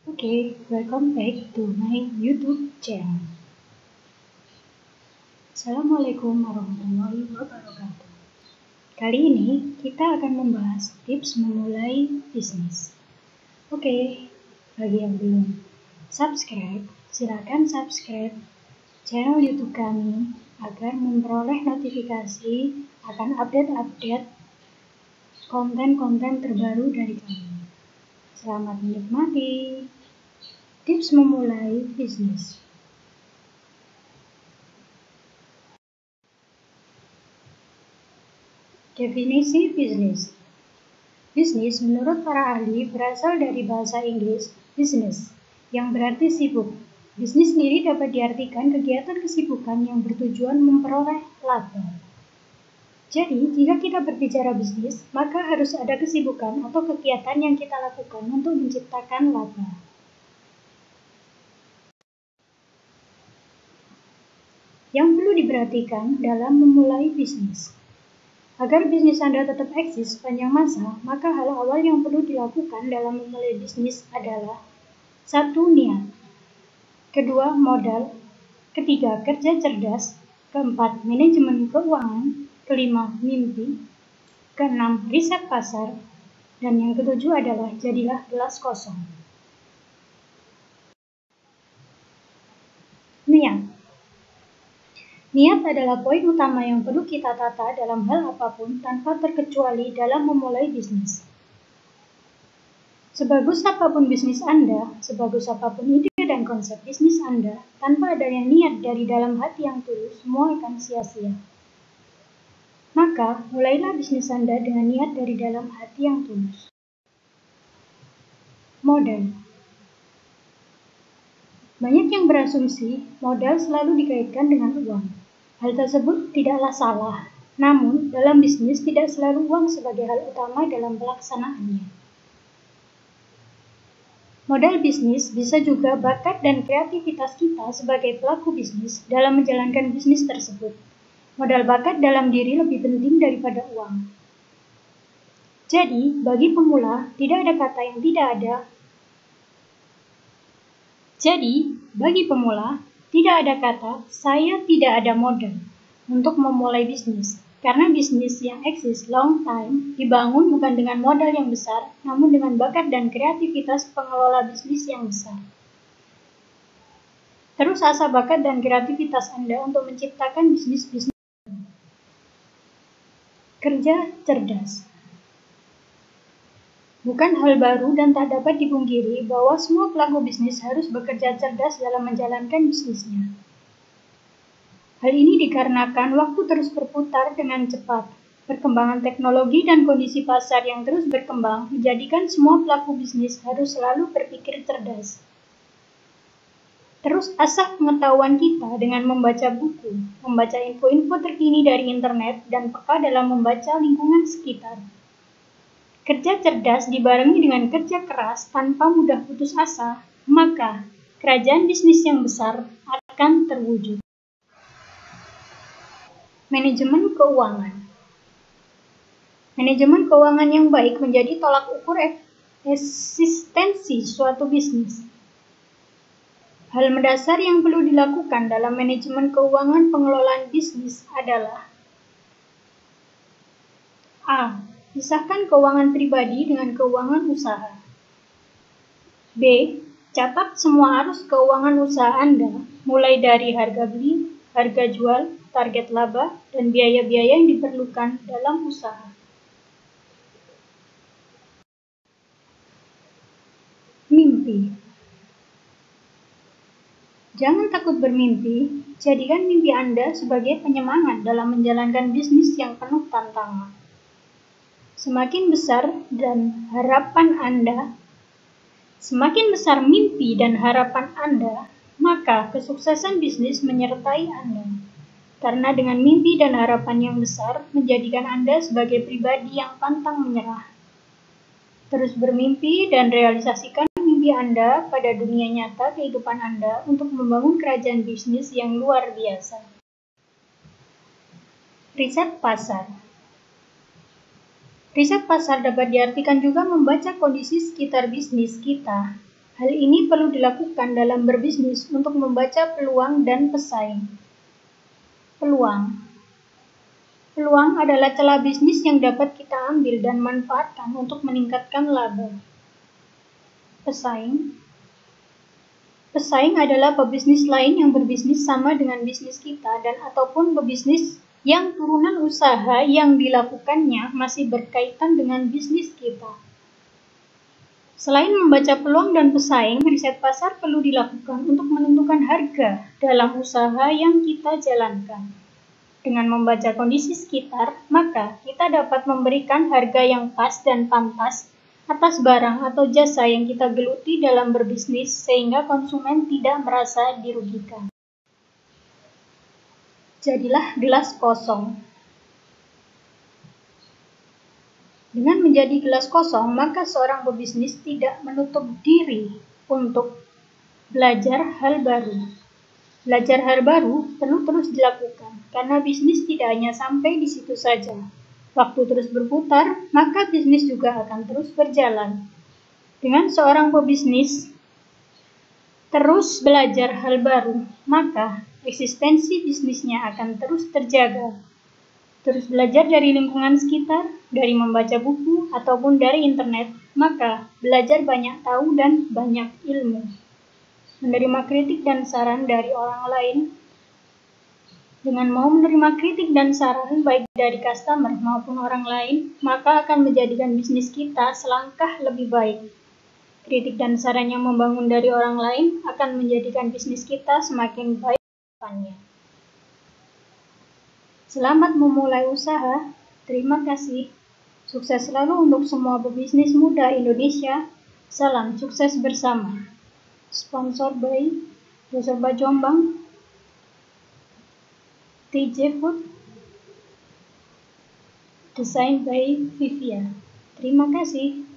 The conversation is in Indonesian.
Okay, welcome back to my YouTube channel. Assalamualaikum warahmatullahi wabarakatuh. Kali ini kita akan membahas tips memulai bisnis. Oke, bagi yang belum subscribe, silakan subscribe channel YouTube kami agar memperoleh notifikasi akan update-update konten-konten terbaru dari kami. Selamat menikmati tips memulai bisnis. Definisi bisnis. Bisnis menurut para ahli berasal dari bahasa Inggris business, yang berarti sibuk. Bisnis sendiri dapat diartikan kegiatan kesibukan yang bertujuan memperoleh laba. Jadi, jika kita berbicara bisnis, maka harus ada kesibukan atau kegiatan yang kita lakukan untuk menciptakan laba. Yang perlu diperhatikan dalam memulai bisnis. Agar bisnis Anda tetap eksis sepanjang masa, maka hal awal yang perlu dilakukan dalam memulai bisnis adalah 1. Niat, 2. Modal, 3. Kerja cerdas, 4. Manajemen keuangan, 5. Mimpi, 6. Riset pasar, dan yang 7 adalah jadilah gelas kosong. Niat adalah poin utama yang perlu kita tata dalam hal apapun tanpa terkecuali dalam memulai bisnis. Sebagus apapun bisnis Anda, sebagus apapun ide dan konsep bisnis Anda, tanpa adanya niat dari dalam hati yang tulus, semua akan sia-sia. Maka, mulailah bisnis Anda dengan niat dari dalam hati yang tulus. Modal. Banyak yang berasumsi modal selalu dikaitkan dengan uang. Hal tersebut tidaklah salah, namun dalam bisnis tidak selalu uang sebagai hal utama dalam pelaksanaannya. Modal bisnis bisa juga bakat dan kreativitas kita sebagai pelaku bisnis dalam menjalankan bisnis tersebut. Modal bakat dalam diri lebih penting daripada uang. Jadi, bagi pemula, tidak ada kata yang tidak ada. Tidak ada kata, saya tidak ada modal untuk memulai bisnis. Karena bisnis yang eksis long time dibangun bukan dengan modal yang besar, namun dengan bakat dan kreativitas pengelola bisnis yang besar. Terus asah bakat dan kreativitas Anda untuk menciptakan bisnis-bisnis. Kerja cerdas. Bukan hal baru dan tak dapat dipungkiri bahwa semua pelaku bisnis harus bekerja cerdas dalam menjalankan bisnisnya. Hal ini dikarenakan waktu terus berputar dengan cepat. Perkembangan teknologi dan kondisi pasar yang terus berkembang menjadikan semua pelaku bisnis harus selalu berpikir cerdas. Terus asah pengetahuan kita dengan membaca buku, membaca info-info terkini dari internet, dan peka dalam membaca lingkungan sekitar. Kerja cerdas dibarengi dengan kerja keras tanpa mudah putus asa, maka kerajaan bisnis yang besar akan terwujud. Manajemen keuangan. Manajemen keuangan yang baik menjadi tolak ukur eksistensi suatu bisnis. Hal mendasar yang perlu dilakukan dalam manajemen keuangan pengelolaan bisnis adalah A. Pisahkan keuangan pribadi dengan keuangan usaha. B. Catat semua arus keuangan usaha Anda, mulai dari harga beli, harga jual, target laba, dan biaya-biaya yang diperlukan dalam usaha. Mimpi. Jangan takut bermimpi, jadikan mimpi Anda sebagai penyemangat dalam menjalankan bisnis yang penuh tantangan. Semakin besar mimpi dan harapan Anda, maka kesuksesan bisnis menyertai Anda. Karena dengan mimpi dan harapan yang besar menjadikan Anda sebagai pribadi yang pantang menyerah. Terus bermimpi dan realisasikan mimpi Anda pada dunia nyata kehidupan Anda untuk membangun kerajaan bisnis yang luar biasa. Riset pasar. Riset pasar dapat diartikan juga membaca kondisi sekitar bisnis kita. Hal ini perlu dilakukan dalam berbisnis untuk membaca peluang dan pesaing. Peluang. Peluang adalah celah bisnis yang dapat kita ambil dan manfaatkan untuk meningkatkan laba. Pesaing. Pesaing adalah pebisnis lain yang berbisnis sama dengan bisnis kita dan ataupun pebisnis yang turunan usaha yang dilakukannya masih berkaitan dengan bisnis kita. Selain membaca peluang dan pesaing, riset pasar perlu dilakukan untuk menentukan harga dalam usaha yang kita jalankan. Dengan membaca kondisi sekitar, maka kita dapat memberikan harga yang pas dan pantas atas barang atau jasa yang kita geluti dalam berbisnis sehingga konsumen tidak merasa dirugikan. Jadilah gelas kosong. Dengan menjadi gelas kosong, maka seorang pebisnis tidak menutup diri untuk belajar hal baru. Belajar hal baru perlu terus dilakukan, karena bisnis tidak hanya sampai di situ saja. Waktu terus berputar, maka bisnis juga akan terus berjalan. Dengan seorang pebisnis terus belajar hal baru, maka eksistensi bisnisnya akan terus terjaga. Terus belajar dari lingkungan sekitar, dari membaca buku, ataupun dari internet, maka belajar banyak tahu dan banyak ilmu. Menerima kritik dan saran dari orang lain. Dengan mau menerima kritik dan saran baik dari customer maupun orang lain, maka akan menjadikan bisnis kita selangkah lebih baik. Kritik dan saran yang membangun dari orang lain akan menjadikan bisnis kita semakin baik ke depannya. Selamat memulai usaha. Terima kasih. Sukses selalu untuk semua pebisnis muda Indonesia. Salam sukses bersama. Sponsor by Yosoba Jombang, TJ Food, Design by Vivia. Terima kasih.